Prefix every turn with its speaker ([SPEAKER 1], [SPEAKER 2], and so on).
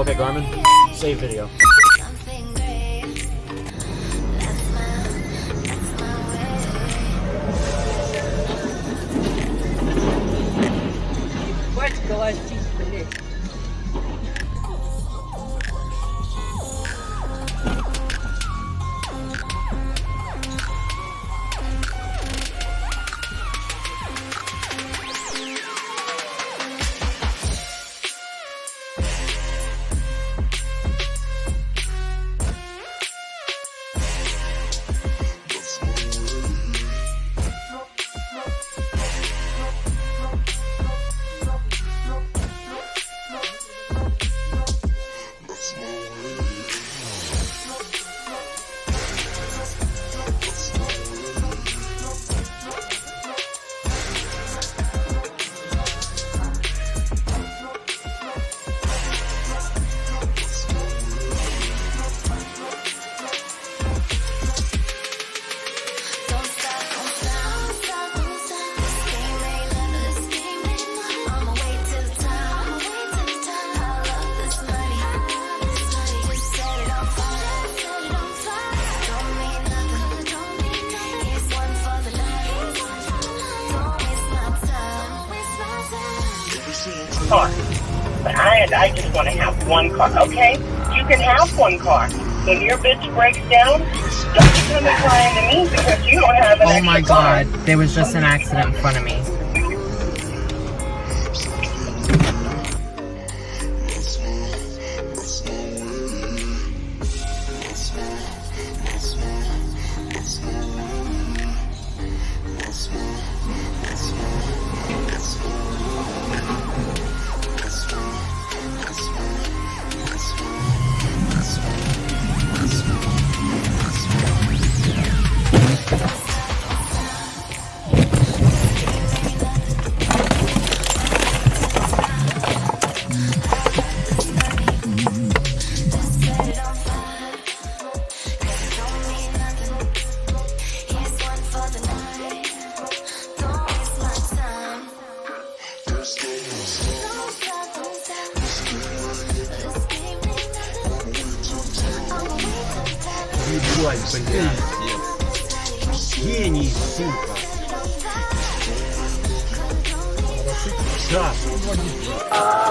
[SPEAKER 1] Okay, Garmin, save video.
[SPEAKER 2] Батька ластись, блядь.
[SPEAKER 3] Car. But I just want to have one car, okay? You can have one car. When your bitch breaks down, don't be coming crying to me because you don't have an extra
[SPEAKER 2] Oh my
[SPEAKER 3] car.
[SPEAKER 2] god, there was just an accident in front of me.
[SPEAKER 1] Ебать, блядь. Гений, сука. Да.